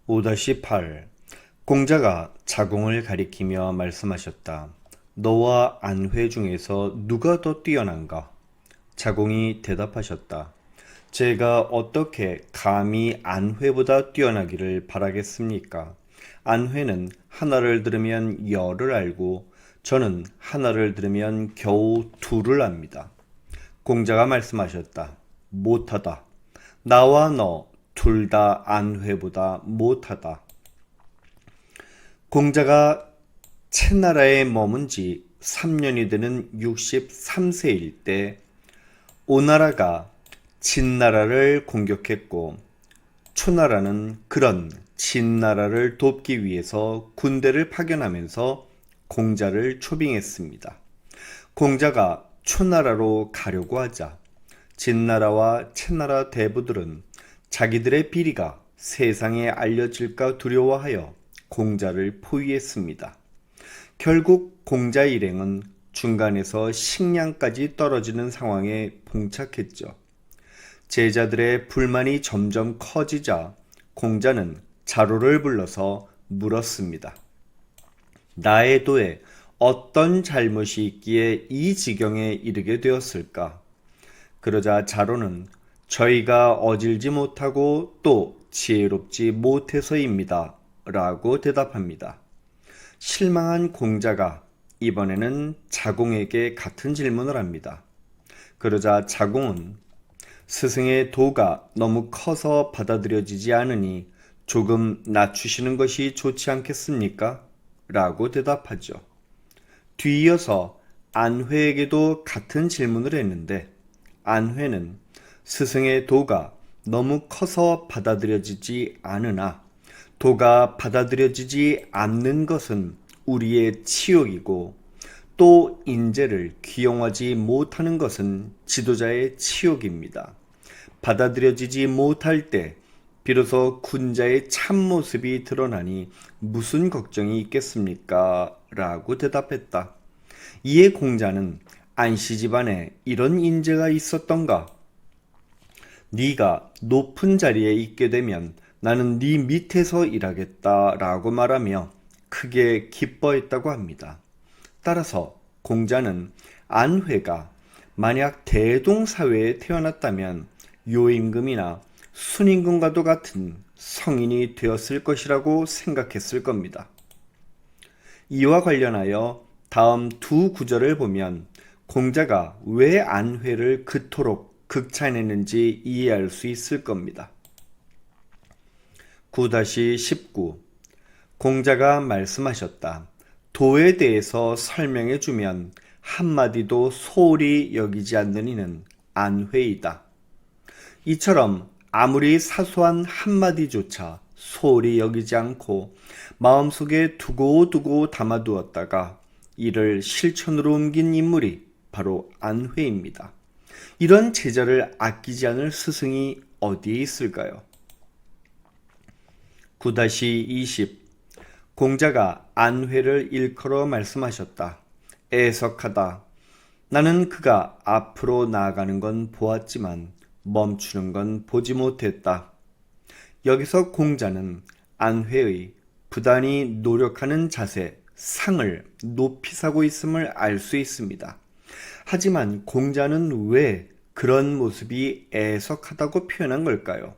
5-8 공자가 자공을 가리키며 말씀하셨다. 너와 안회 중에서 누가 더 뛰어난가? 자공이 대답하셨다. 제가 어떻게 감히 안회보다 뛰어나기를 바라겠습니까? 안회는 하나를 들으면 열을 알고 저는 하나를 들으면 겨우 둘을 압니다. 공자가 말씀하셨다. 못하다. 나와 너 둘 다 안회보다 못하다. 공자가 채나라에 머문 지 3년이 되는 63세일 때 오나라가 진나라를 공격했고 초나라는 그런 진나라를 돕기 위해서 군대를 파견하면서 공자를 초빙했습니다. 공자가 초나라로 가려고 하자 진나라와 채나라 대부들은 자기들의 비리가 세상에 알려질까 두려워하여 공자를 포위했습니다. 결국 공자의 일행은 중간에서 식량까지 떨어지는 상황에 봉착했죠. 제자들의 불만이 점점 커지자 공자는 자로를 불러서 물었습니다. 나의 도에 어떤 잘못이 있기에 이 지경에 이르게 되었을까? 그러자 자로는 저희가 어질지 못하고 또 지혜롭지 못해서입니다. 라고 대답합니다. 실망한 공자가 이번에는 자공에게 같은 질문을 합니다. 그러자 자공은 스승의 도가 너무 커서 받아들여지지 않으니 조금 낮추시는 것이 좋지 않겠습니까? 라고 대답하죠. 뒤이어서 안회에게도 같은 질문을 했는데 안회는 스승의 도가 너무 커서 받아들여지지 않으나 도가 받아들여지지 않는 것은 우리의 치욕이고 또 인재를 귀용하지 못하는 것은 지도자의 치욕입니다. 받아들여지지 못할 때 비로소 군자의 참모습이 드러나니 무슨 걱정이 있겠습니까? 라고 대답했다. 이에 공자는 안씨 집안에 이런 인재가 있었던가? 네가 높은 자리에 있게 되면 나는 네 밑에서 일하겠다 라고 말하며 크게 기뻐했다고 합니다. 따라서 공자는 안회가 만약 대동사회에 태어났다면 요임금이나 순임금과도 같은 성인이 되었을 것이라고 생각했을 겁니다. 이와 관련하여 다음 두 구절을 보면 공자가 왜 안회를 그토록 극찬했는지 이해할 수 있을 겁니다. 9-19 공자가 말씀하셨다. 도에 대해서 설명해 주면 한마디도 소홀히 여기지 않는 이는 안회이다. 이처럼 아무리 사소한 한마디조차 소홀히 여기지 않고 마음속에 두고두고 담아두었다가 이를 실천으로 옮긴 인물이 바로 안회입니다. 이런 제자를 아끼지 않을 스승이 어디에 있을까요? 9-20 공자가 안회를 일컬어 말씀하셨다. 애석하다. 나는 그가 앞으로 나아가는 건 보았지만 멈추는 건 보지 못했다. 여기서 공자는 안회의 부단히 노력하는 자세, 상을 높이 사고 있음을 알 수 있습니다. 하지만 공자는 왜 그런 모습이 애석하다고 표현한 걸까요?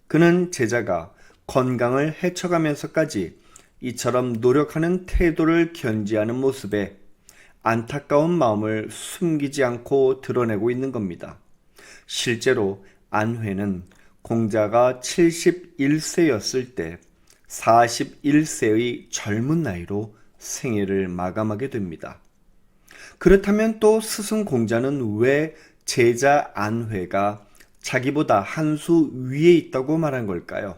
그는 제자가 건강을 해쳐가면서까지 이처럼 노력하는 태도를 견지하는 모습에 안타까운 마음을 숨기지 않고 드러내고 있는 겁니다. 실제로 안회는 공자가 71세였을 때 41세의 젊은 나이로 생애를 마감하게 됩니다. 그렇다면 또 스승 공자는 왜 제자 안회가 자기보다 한 수 위에 있다고 말한 걸까요?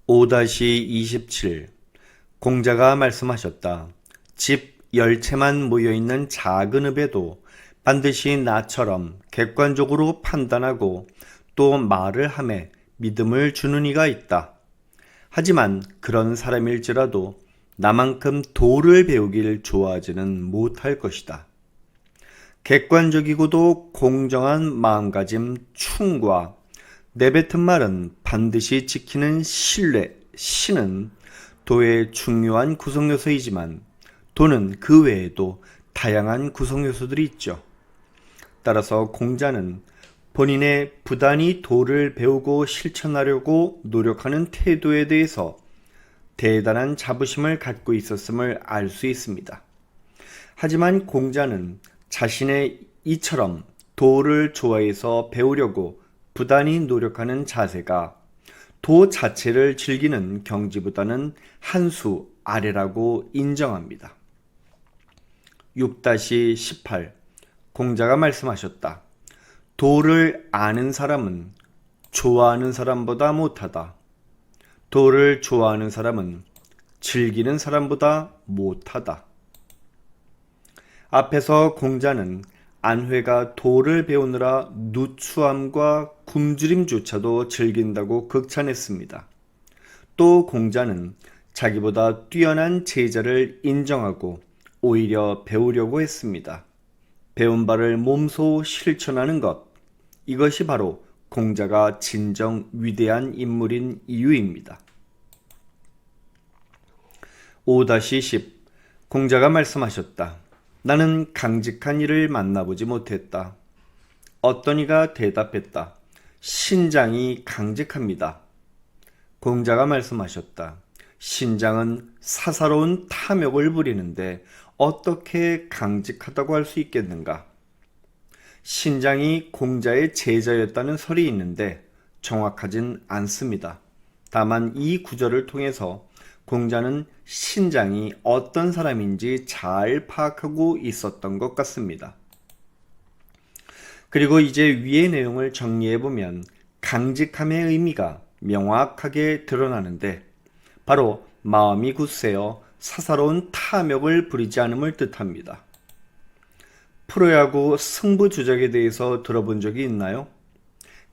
5-27 공자가 말씀하셨다. 집 10채만 모여있는 작은 읍에도 반드시 나처럼 객관적으로 판단하고 또 말을 하며 믿음을 주는 이가 있다. 하지만 그런 사람일지라도 나만큼 도를 배우길 좋아하지는 못할 것이다. 객관적이고도 공정한 마음가짐 충과 내뱉은 말은 반드시 지키는 신뢰, 신은 도의 중요한 구성 요소이지만 도는 그 외에도 다양한 구성 요소들이 있죠. 따라서 공자는 본인의 부단히 도를 배우고 실천하려고 노력하는 태도에 대해서 대단한 자부심을 갖고 있었음을 알 수 있습니다. 하지만 공자는 자신의 이처럼 도를 좋아해서 배우려고 부단히 노력하는 자세가 도 자체를 즐기는 경지보다는 한 수 아래라고 인정합니다. 6-18 공자가 말씀하셨다. 도를 아는 사람은 좋아하는 사람보다 못하다. 도를 좋아하는 사람은 즐기는 사람보다 못하다. 앞에서 공자는 안회가 도를 배우느라 누추함과 굶주림조차도 즐긴다고 극찬했습니다. 또 공자는 자기보다 뛰어난 제자를 인정하고 오히려 배우려고 했습니다. 배운 바를 몸소 실천하는 것, 이것이 바로 공자가 진정 위대한 인물인 이유입니다. 5-10 공자가 말씀하셨다. 나는 강직한 이를 만나보지 못했다. 어떤 이가 대답했다. 신장이 강직합니다. 공자가 말씀하셨다. 신장은 사사로운 탐욕을 부리는데 어떻게 강직하다고 할 수 있겠는가? 신장이 공자의 제자였다는 설이 있는데 정확하진 않습니다. 다만 이 구절을 통해서 공자는 신장이 어떤 사람인지 잘 파악하고 있었던 것 같습니다. 그리고 이제 위의 내용을 정리해보면 강직함의 의미가 명확하게 드러나는데 바로 마음이 굳세어 사사로운 탐욕을 부리지 않음을 뜻합니다. 프로야구 승부주적에 대해서 들어본 적이 있나요?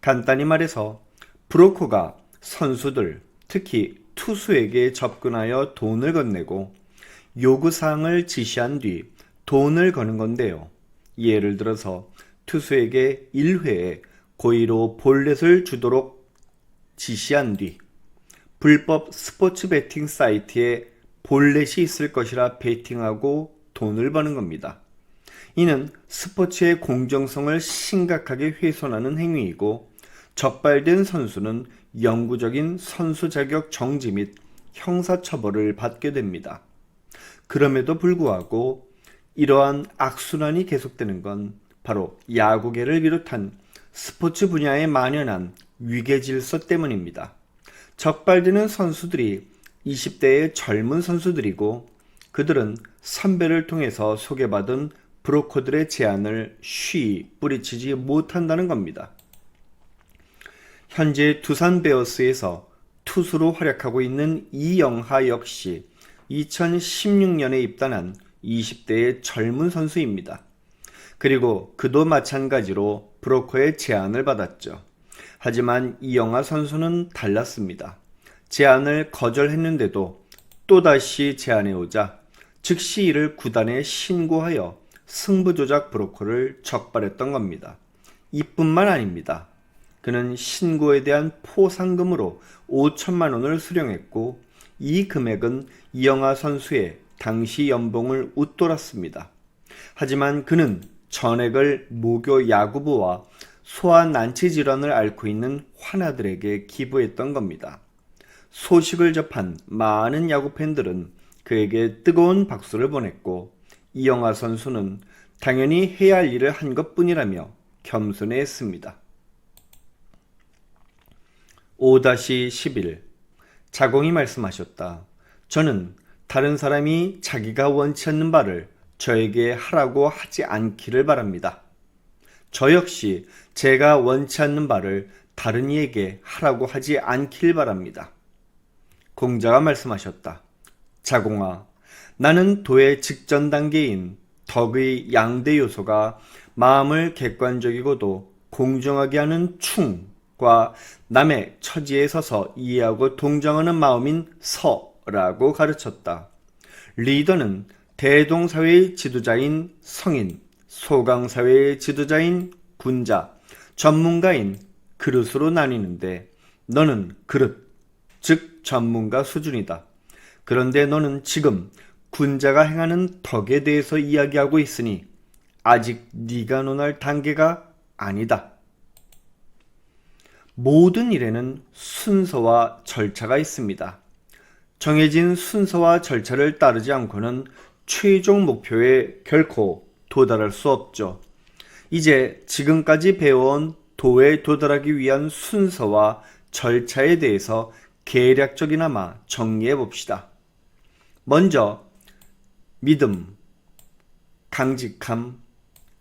간단히 말해서 브로커가 선수들, 특히 투수에게 접근하여 돈을 건네고 요구사항을 지시한 뒤 돈을 거는 건데요. 예를 들어서 투수에게 1회에 고의로 볼넷을 주도록 지시한 뒤 불법 스포츠 베팅 사이트에 볼넷이 있을 것이라 베팅하고 돈을 버는 겁니다. 이는 스포츠의 공정성을 심각하게 훼손하는 행위이고 적발된 선수는 영구적인 선수 자격 정지 및 형사처벌을 받게 됩니다. 그럼에도 불구하고 이러한 악순환이 계속되는 건 바로 야구계를 비롯한 스포츠 분야에 만연한 위계질서 때문입니다. 적발되는 선수들이 20대의 젊은 선수들이고 그들은 선배를 통해서 소개받은 브로커들의 제안을 쉬이 뿌리치지 못한다는 겁니다. 현재 두산 베어스에서 투수로 활약하고 있는 이영하 역시 2016년에 입단한 20대의 젊은 선수입니다. 그리고 그도 마찬가지로 브로커의 제안을 받았죠. 하지만 이영하 선수는 달랐습니다. 제안을 거절했는데도 또다시 제안해오자 즉시 이를 구단에 신고하여 승부조작 브로커를 적발했던 겁니다. 이뿐만 아닙니다. 그는 신고에 대한 포상금으로 5천만 원을 수령했고 이 금액은 이영하 선수의 당시 연봉을 웃돌았습니다. 하지만 그는 전액을 모교 야구부와 소아난치 질환을 앓고 있는 환아들에게 기부했던 겁니다. 소식을 접한 많은 야구 팬들은 그에게 뜨거운 박수를 보냈고 이영하 선수는 당연히 해야 할 일을 한 것뿐이라며 겸손해했습니다. 5-11 자공이 말씀하셨다. 저는 다른 사람이 자기가 원치 않는 바를 저에게 하라고 하지 않기를 바랍니다. 저 역시 제가 원치 않는 바를 다른 이에게 하라고 하지 않길 바랍니다. 공자가 말씀하셨다. 자공아, 나는 도의 직전 단계인 덕의 양대 요소가 마음을 객관적이고도 공정하게 하는 충과 남의 처지에 서서 이해하고 동정하는 마음인 서라고 가르쳤다. 리더는 대동사회의 지도자인 성인, 소강사회의 지도자인 군자, 전문가인 그릇으로 나뉘는데 너는 그릇, 즉 전문가 수준이다. 그런데 너는 지금 군자가 행하는 덕에 대해서 이야기하고 있으니 아직 네가 논할 단계가 아니다. 모든 일에는 순서와 절차가 있습니다. 정해진 순서와 절차를 따르지 않고는 최종 목표에 결코 도달할 수 없죠. 이제 지금까지 배워온 도에 도달하기 위한 순서와 절차에 대해서 개략적이나마 정리해 봅시다. 먼저 믿음, 강직함,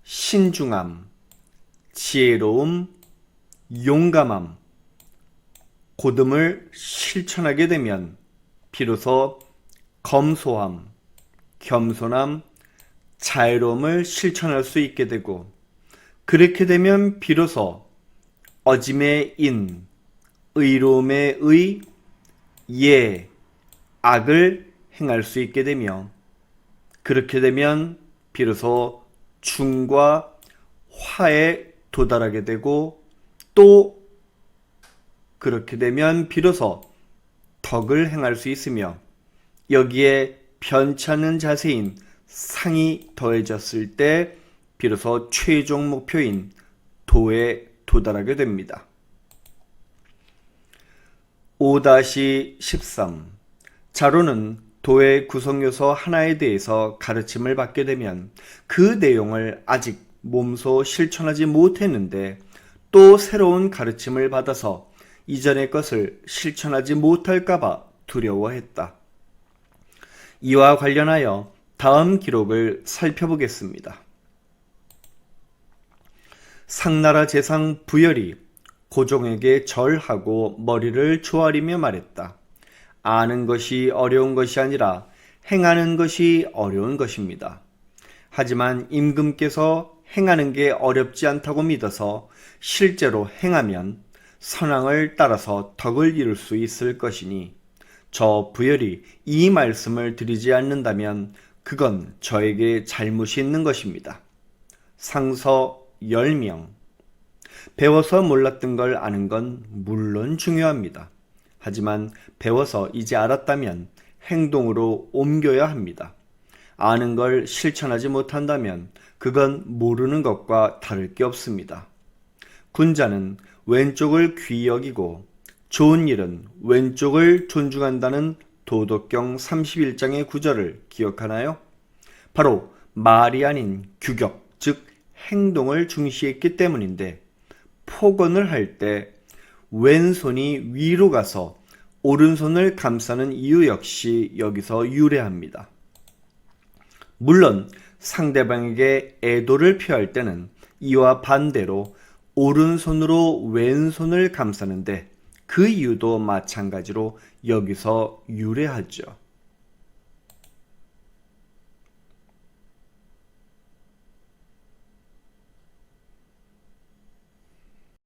신중함, 지혜로움, 용감함, 고듬을 실천하게 되면 비로소 검소함, 겸손함, 자애로움을 실천할 수 있게 되고, 그렇게 되면 비로소 어짐의 인, 의로움의 의, 예, 악을 행할 수 있게 되며, 그렇게 되면 비로소 중과 화에 도달하게 되고, 또 그렇게 되면 비로소 덕을 행할 수 있으며, 여기에 변치 않는 자세인 상이 더해졌을 때 비로소 최종 목표인 도에 도달하게 됩니다. 5-13 자로는 도의 구성요소 하나에 대해서 가르침을 받게 되면 그 내용을 아직 몸소 실천하지 못했는데 또 새로운 가르침을 받아서 이전의 것을 실천하지 못할까봐 두려워했다. 이와 관련하여 다음 기록을 살펴보겠습니다. 상나라 제상 부열이 고종에게 절하고 머리를 조아리며 말했다. 아는 것이 어려운 것이 아니라 행하는 것이 어려운 것입니다. 하지만 임금께서 행하는 게 어렵지 않다고 믿어서 실제로 행하면 선왕을 따라서 덕을 이룰 수 있을 것이니 저 부열이 이 말씀을 드리지 않는다면 그건 저에게 잘못이 있는 것입니다. 상서 10명 배워서 몰랐던 걸 아는 건 물론 중요합니다. 하지만 배워서 이제 알았다면 행동으로 옮겨야 합니다. 아는 걸 실천하지 못한다면 그건 모르는 것과 다를 게 없습니다. 군자는 왼쪽을 귀히 여기고 좋은 일은 왼쪽을 존중한다는 도덕경 31장의 구절을 기억하나요? 바로 말이 아닌 규격, 즉 행동을 중시했기 때문인데 폭언을 할 때 왼손이 위로 가서 오른손을 감싸는 이유 역시 여기서 유래합니다. 물론 상대방에게 애도를 표할 때는 이와 반대로 오른손으로 왼손을 감싸는데 그 이유도 마찬가지로 여기서 유래하죠.